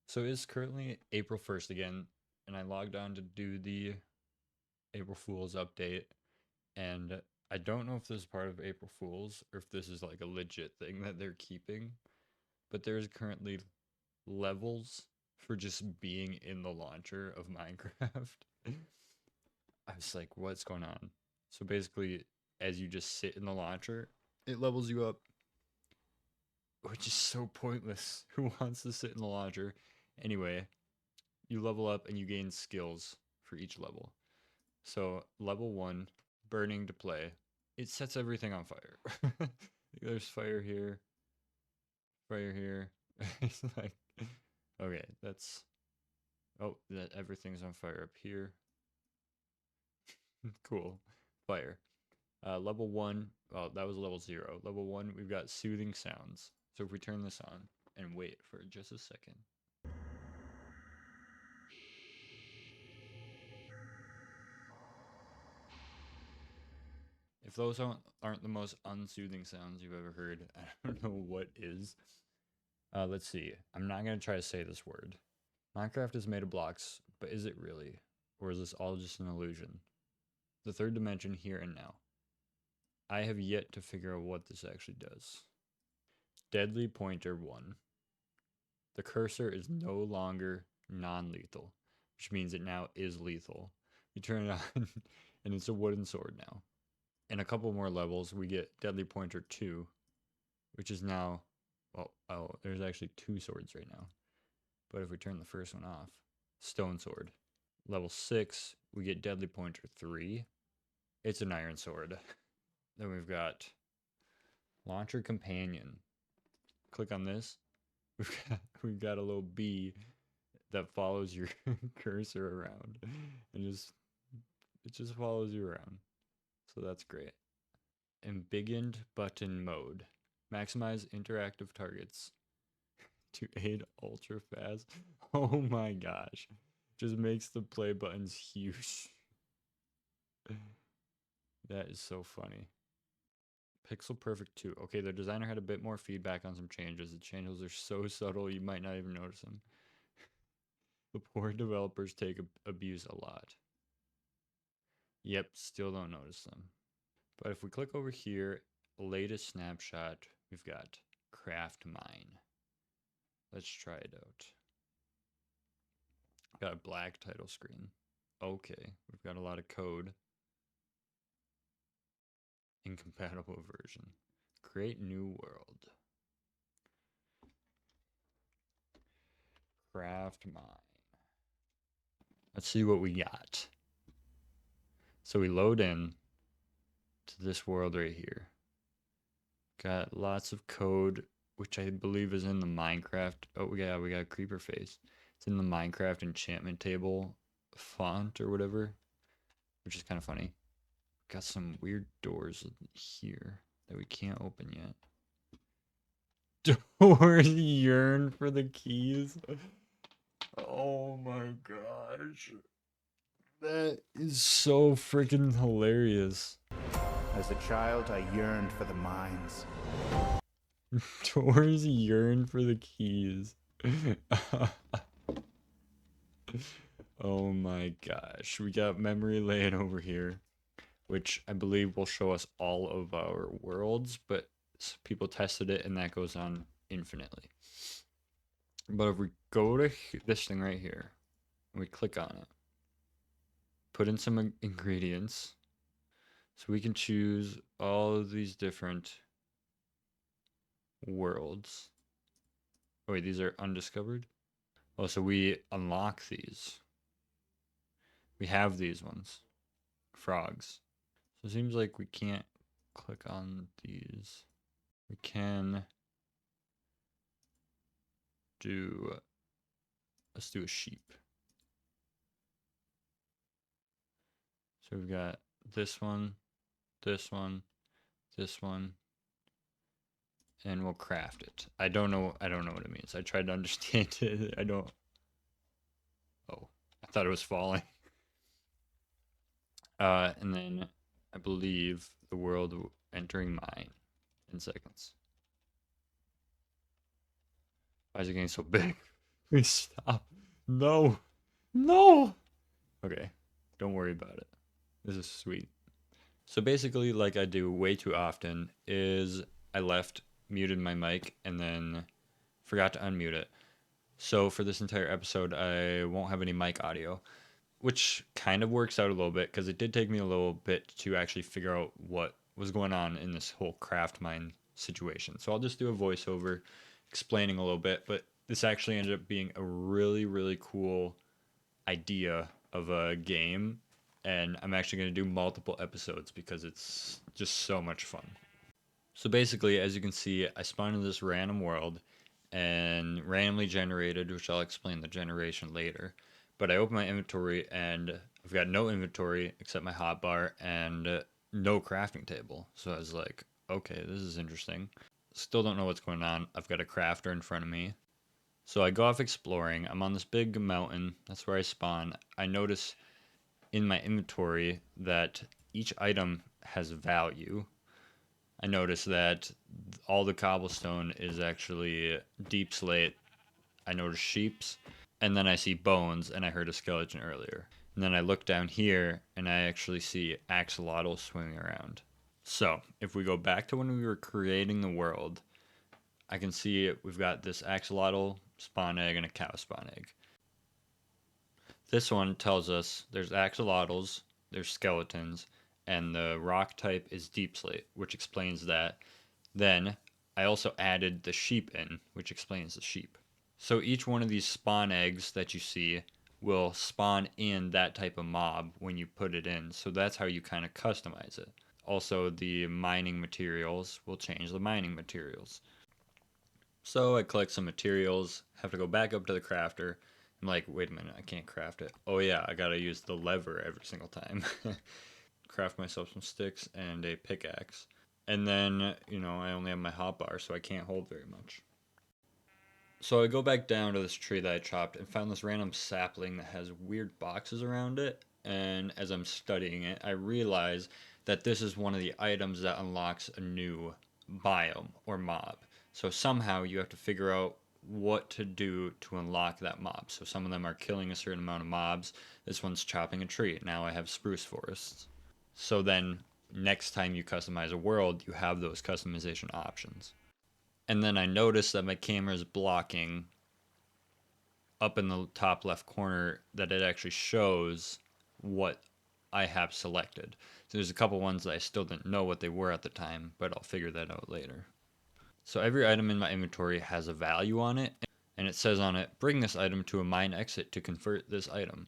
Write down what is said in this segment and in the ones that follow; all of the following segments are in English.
So it's currently April 1st again, and I logged on to do the April Fool's update, and I don't know if this is part of April Fool's or if this is like a legit thing that they're keeping, but there's currently levels for just being in the launcher of Minecraft. I was like, what's going on? So basically, as you just sit in the launcher, it levels you up, which is so pointless. Who wants to sit in the launcher? Anyway, you level up and you gain skills for each level. So level 1, burning to play. It sets everything on fire. There's fire here, fire here. It's like, okay, that's, oh, that everything's on fire up here. Cool, fire. Level 1, well, that was level 0. Level 1, we've got soothing sounds. So if we turn this on and wait for just a second. If those aren't the most unsoothing sounds you've ever heard, I don't know what is. Let's see. I'm not going to try to say this word. Minecraft is made of blocks, but is it really? Or is this all just an illusion? The third dimension here and now. I have yet to figure out what this actually does. Deadly Pointer 1. The cursor is no longer non-lethal, which means it now is lethal. You turn it on, and it's a wooden sword now. In a couple more levels, we get Deadly Pointer 2, which is now, well, oh, there's actually 2 swords right now. But if we turn the first one off, Stone Sword. Level 6, we get Deadly Pointer 3. It's an iron sword. Then we've got Launcher Companion. Click on this. We've got a little bee that follows your cursor around and it just follows you around. So that's great. Embiggened button mode. Maximize interactive targets to aid ultra fast. Oh my gosh. Just makes the play buttons huge. That is so funny. Pixel Perfect 2. Okay, the designer had a bit more feedback on some changes. The changes are so subtle you might not even notice them. The poor developers take abuse a lot. Yep, still don't notice them. But if we click over here, latest snapshot, we've got CRAFTMINE. Let's try it out. Got a black title screen. Okay, we've got a lot of code. Incompatible version. Create new world. CRAFTMINE. Let's see what we got. So we load in to this world right here. Got lots of code, which I believe is in the Minecraft. Oh yeah, we got a creeper face. It's in the Minecraft enchantment table font or whatever, which is kind of funny. Got some weird doors here that we can't open yet. Doors yearn for the keys. Oh my gosh. That is so freaking hilarious. As a child, I yearned for the mines. Doors yearn for the keys. Oh my gosh. We got memory lane over here, which I believe will show us all of our worlds, but people tested it and that goes on infinitely. But if we go to this thing right here and we click on it, put in some ingredients, so we can choose all of these different worlds. Oh wait, these are undiscovered? Oh, so we unlock these. We have these ones. Frogs. So it seems like we can't click on these. We can do, let's do a sheep. So we've got this one, this one, this one, and we'll craft it. I don't know what it means. I tried to understand it. I don't. Oh, I thought it was falling. And then I believe the world entering mine in seconds. Why is it getting so big? Please stop. No. No. Okay. Don't worry about it. This is sweet. So basically, like I do way too often, is I muted my mic, and then forgot to unmute it. So for this entire episode, I won't have any mic audio, which kind of works out a little bit because it did take me a little bit to actually figure out what was going on in this whole CRAFTMINE situation. So I'll just do a voiceover explaining a little bit, but this actually ended up being a really, really cool idea of a game, and I'm actually going to do multiple episodes because it's just so much fun. So basically, as you can see, I spawned in this random world and randomly generated, which I'll explain the generation later. But I open my inventory and I've got no inventory except my hotbar and no crafting table. So I was like, okay, this is interesting. Still don't know what's going on. I've got a crafter in front of me. So I go off exploring. I'm on this big mountain. That's where I spawn. I notice in my inventory that each item has value. I notice that all the cobblestone is actually deep slate. I notice sheeps, and then I see bones, and I heard a skeleton earlier. And then I look down here, and I actually see axolotls swimming around. So, if we go back to when we were creating the world, I can see we've got this axolotl spawn egg and a cow spawn egg. This one tells us there's axolotls, there's skeletons, and the rock type is deep slate, which explains that. Then I also added the sheep in, which explains the sheep. So each one of these spawn eggs that you see will spawn in that type of mob when you put it in. So that's how you kind of customize it. Also, the mining materials will change the mining materials. So I collect some materials, have to go back up to the crafter. I'm like, wait a minute, I can't craft it. Oh yeah, I gotta use the lever every single time. Craft myself some sticks and a pickaxe. And then, I only have my hotbar, so I can't hold very much. So I go back down to this tree that I chopped and found this random sapling that has weird boxes around it. And as I'm studying it, I realize that this is one of the items that unlocks a new biome or mob. So somehow you have to figure out what to do to unlock that mob. So some of them are killing a certain amount of mobs. This one's chopping a tree. Now I have spruce forests. So then next time you customize a world, you have those customization options. And then I noticed that my camera is blocking up in the top left corner that it actually shows what I have selected. So there's a couple ones that I still didn't know what they were at the time, but I'll figure that out later. So every item in my inventory has a value on it, and it says on it, bring this item to a mine exit to convert this item.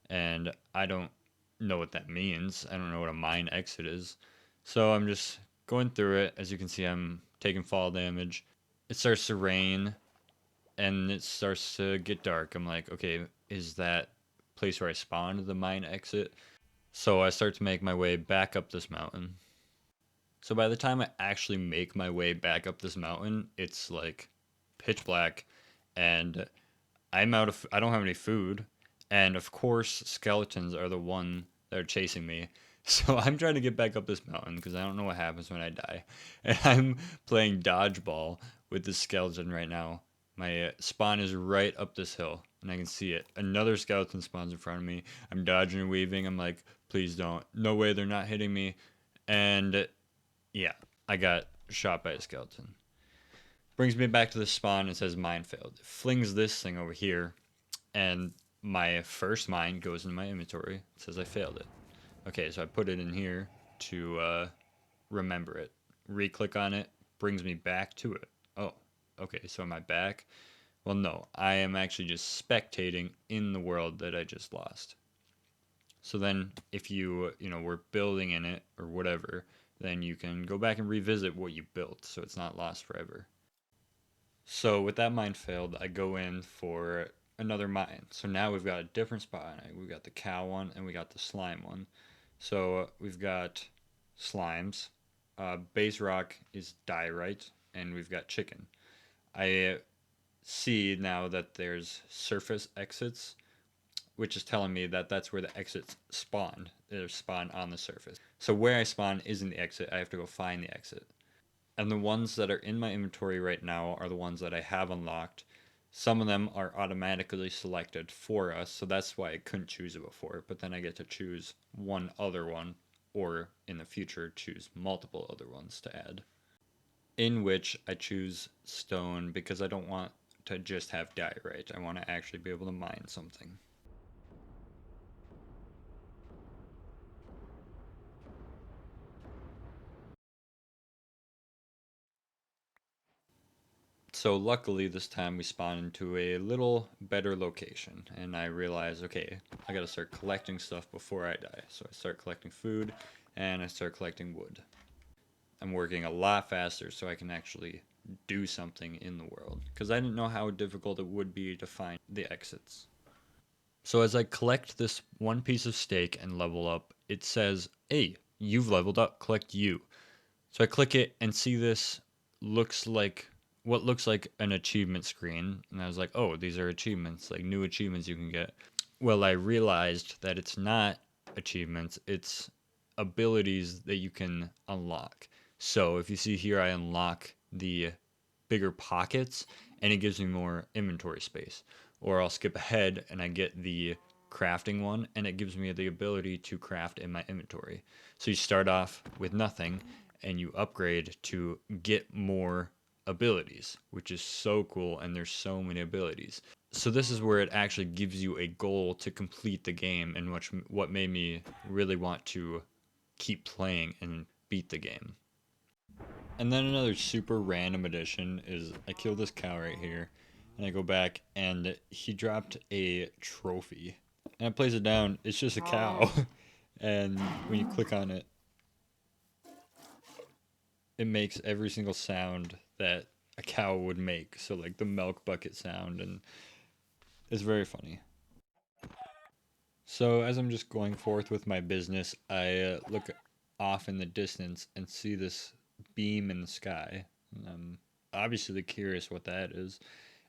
And I don't know what that means. I don't know what a mine exit is. So I'm just going through it. As you can see, I'm taking fall damage. It starts to rain and it starts to get dark. I'm like, okay, is that place where I spawned the mine exit? So I start to make my way back up this mountain. So by the time I actually make my way back up this mountain, it's like pitch black and I don't have any food. And of course, skeletons are the one that are chasing me. So I'm trying to get back up this mountain because I don't know what happens when I die. And I'm playing dodgeball with this skeleton right now. My spawn is right up this hill, and I can see it. Another skeleton spawns in front of me. I'm dodging and weaving. I'm like, please don't. No way, they're not hitting me. And yeah, I got shot by a skeleton. Brings me back to the spawn and says mine failed. It flings this thing over here, and my first mine goes in my inventory. It says I failed it. Okay, so I put it in here to remember it. Re-click on it, brings me back to it. Oh, okay, so am I back? Well, no, I am actually just spectating in the world that I just lost. So then if you were building in it or whatever, then you can go back and revisit what you built so it's not lost forever. So with that mine failed, I go in for another mine. So now we've got a different spot. We've got the cow one and we got the slime one. So we've got slimes. Base rock is diorite, and we've got chicken. I see now that there's surface exits, which is telling me that that's where the exits spawned. They're spawned on the surface. So where I spawn isn't the exit. I have to go find the exit. And the ones that are in my inventory right now are the ones that I have unlocked. Some of them are automatically selected for us, so that's why I couldn't choose it before. But then I get to choose one other one, or in the future, choose multiple other ones to add. In which I choose stone because I don't want to just have diorite. I want to actually be able to mine something. So luckily this time we spawn into a little better location, and I realize, okay, I gotta start collecting stuff before I die. So I start collecting food and I start collecting wood. I'm working a lot faster so I can actually do something in the world, because I didn't know how difficult it would be to find the exits. So as I collect this one piece of steak and level up, it says, hey, you've leveled up, collect you. So I click it and see this looks like what looks like an achievement screen. And I was like, oh, these are achievements, like new achievements you can get. Well, I realized that it's not achievements, it's abilities that you can unlock. So if you see here, I unlock the bigger pockets and it gives me more inventory space. Or I'll skip ahead and I get the crafting one and it gives me the ability to craft in my inventory. So you start off with nothing and you upgrade to get more abilities, which is so cool, and there's so many abilities. So this is where it actually gives you a goal to complete the game, and what made me really want to keep playing and beat the game. And then another super random addition is I kill this cow right here, and I go back and he dropped a trophy. And I place it down, it's just a cow. And when you click on it, it makes every single sound that a cow would make. So like the milk bucket sound, and it's very funny. So as I'm just going forth with my business, I look off in the distance and see this beam in the sky. I'm obviously curious what that is,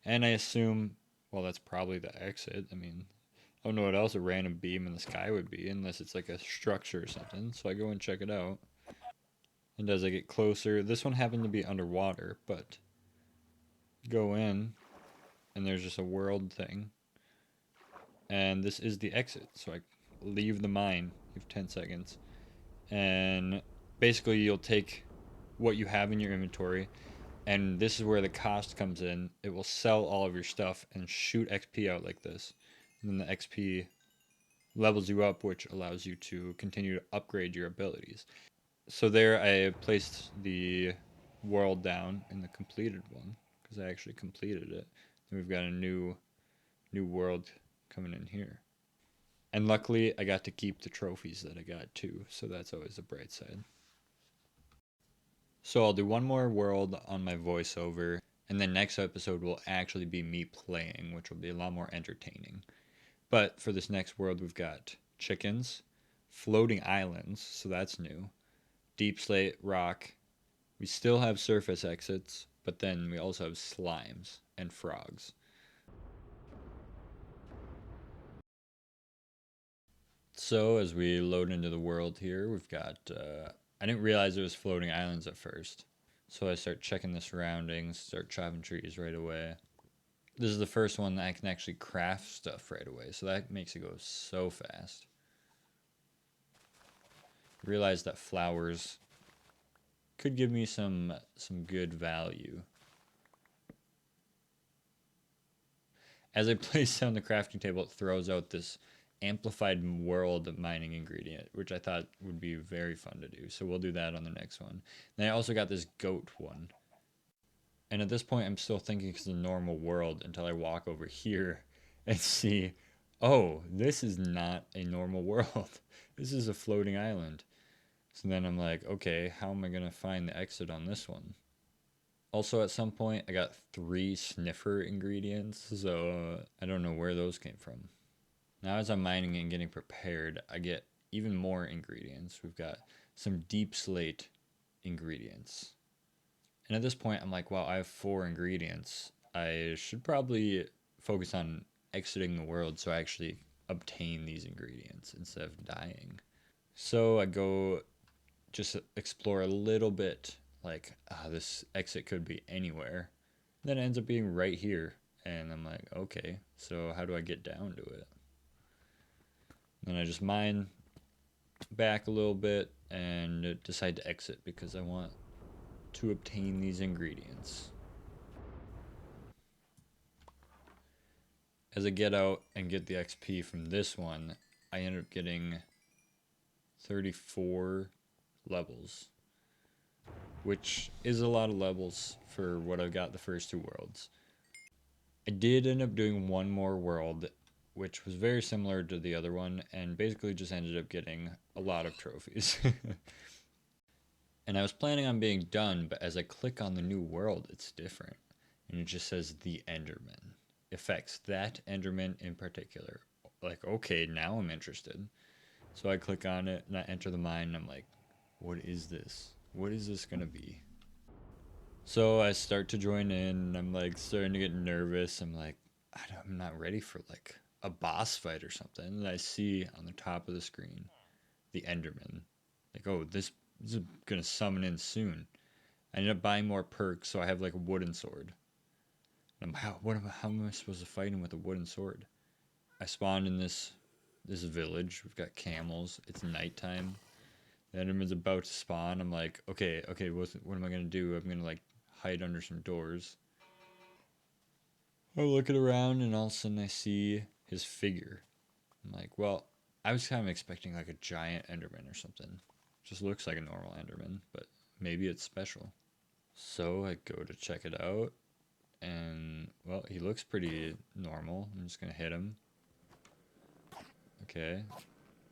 and I assume, well, that's probably the exit. I mean, I don't know what else a random beam in the sky would be, unless it's like a structure or something. So I go and check it out. And as I get closer, this one happened to be underwater, but go in, and there's just a world thing. And this is the exit. So I leave the mine. You have 10 seconds. And basically, you'll take what you have in your inventory, and this is where the cost comes in. It will sell all of your stuff and shoot XP out like this. And then the XP levels you up, which allows you to continue to upgrade your abilities. So there I placed the world down in the completed one because I actually completed it. And we've got a new world coming in here. And luckily I got to keep the trophies that I got too, so that's always a bright side. So I'll do one more world on my voiceover, and then next episode will actually be me playing, which will be a lot more entertaining. But for this next world, we've got chickens, floating islands, so that's new, deep slate rock. We still have surface exits, but then we also have slimes and frogs. So as we load into the world here, we've got. I didn't realize it was floating islands at first, so I start checking the surroundings, start chopping trees right away. This is the first one that I can actually craft stuff right away, so that makes it go so fast. Realize that flowers could give me some good value. As I place down the crafting table, it throws out this amplified world mining ingredient, which I thought would be very fun to do. So we'll do that on the next one. Then I also got this goat one. And at this point, I'm still thinking it's a normal world until I walk over here and see, oh, this is not a normal world. This is a floating island. So then I'm like, okay, how am I going to find the exit on this one? Also, at some point, I got 3 sniffer ingredients, so I don't know where those came from. Now, as I'm mining and getting prepared, I get even more ingredients. We've got some deep slate ingredients. And at this point, I'm like, wow, I have 4 ingredients. I should probably focus on exiting the world so I actually obtain these ingredients instead of dying. So I go just explore a little bit, like, this exit could be anywhere. Then it ends up being right here. And I'm like, okay, so how do I get down to it? Then I just mine back a little bit and decide to exit because I want to obtain these ingredients. As I get out and get the XP from this one, I end up getting 34 levels, which is a lot of levels for what I've got the first 2 worlds. I did end up doing one more world, which was very similar to the other one, and basically just ended up getting a lot of trophies. And I was planning on being done, but as I click on the new world, it's different. And it just says the Enderman. Affects that Enderman in particular. Like, okay, now I'm interested. So I click on it and I enter the mine and I'm like, what is this? What is this gonna be? So I start to join in and I'm like starting to get nervous. I'm like, I'm not ready for like a boss fight or something. And I see on the top of the screen the Enderman. Like, oh, this is gonna summon in soon. I ended up buying more perks, so I have like a wooden sword. And how am I supposed to fight him with a wooden sword? I spawned in this village. We've got camels. It's nighttime. The Enderman's about to spawn. I'm like, okay, what am I gonna do? I'm gonna like hide under some doors. I'm looking around, and all of a sudden I see his figure. I'm like, well, I was kind of expecting like a giant Enderman or something. Just looks like a normal Enderman, but maybe it's special. So I go to check it out, and well, he looks pretty normal. I'm just gonna hit him. Okay.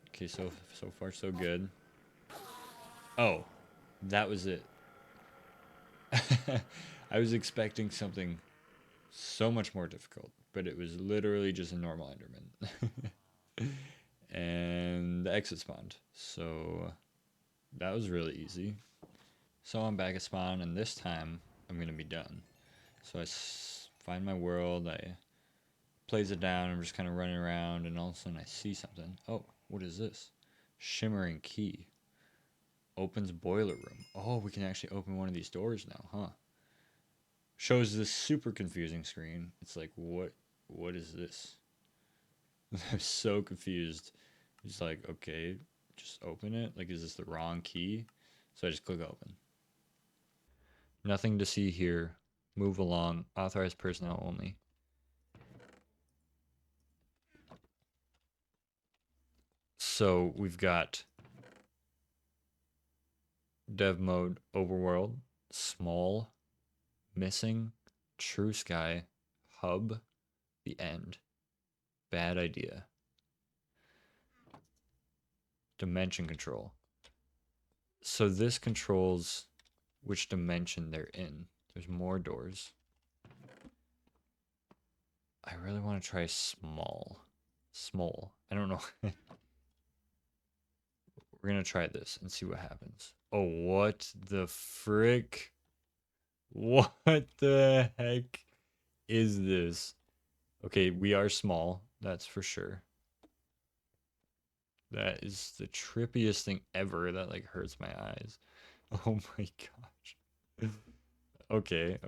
Okay, so far so good. Oh, that was it. I was expecting something so much more difficult, but it was literally just a normal Enderman. And the exit spawned. So that was really easy. So I'm back at spawn, and this time I'm gonna be done. So find my world, I plays it down, I'm just kind of running around, and all of a sudden I see something. Oh, what is this? Shimmering key. Opens boiler room. Oh, we can actually open one of these doors now, huh? Shows this super confusing screen. It's like, what is this? I'm so confused. It's like, okay, just open it. Like, is this the wrong key? So I just click open. Nothing to see here. Move along. Authorized personnel only. So we've got dev mode, overworld, small, missing, true sky, hub, the end. Bad idea. Dimension control. So this controls which dimension they're in. There's more doors. I really want to try small. Small. I don't know. We're going to try this and see what happens. Oh, what the frick? What the heck is this? Okay, we are small. That's for sure. That is the trippiest thing ever. That like hurts my eyes. Oh my gosh. Okay.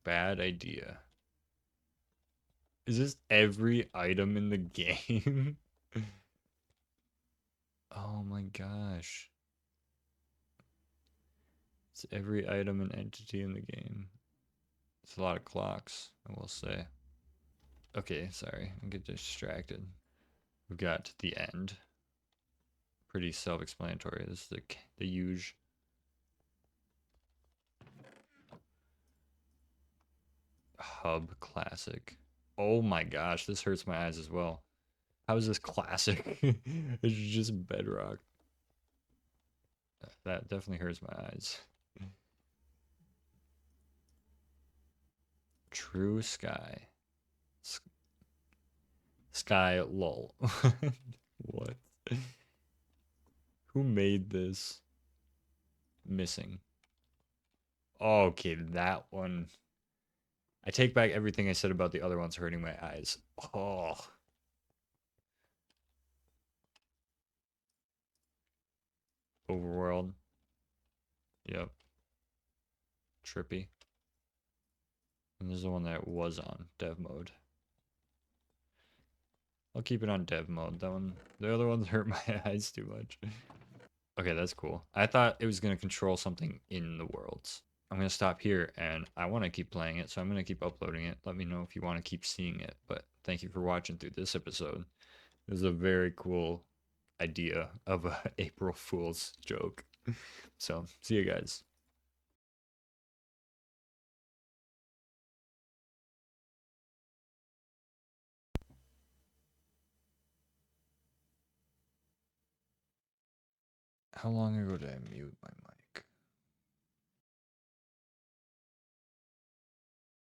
Bad idea. Is this every item in the game? Oh my gosh. It's every item and entity in the game. It's a lot of clocks, I will say. Okay, sorry. I get distracted. We've got the end. Pretty self-explanatory. This is the huge. Hub classic. Oh my gosh, this hurts my eyes as well. How is this classic? It's just bedrock. That definitely hurts my eyes. True sky. Sky lol. What? Who made this? Missing. Okay, that one. I take back everything I said about the other ones hurting my eyes. Oh. Overworld. Yep. trippy. And there's the one that was on dev mode. I'll keep it on dev mode. That one, the other ones hurt my eyes too much. Okay, that's cool. I thought it was going to control something in the worlds. I'm going to stop here, and I want to keep playing it, so I'm going to keep uploading it. Let me know if you want to keep seeing it, but thank you for watching through this episode. It was a very cool idea of a April Fool's joke. So, see you guys. How long ago did I mute my mic?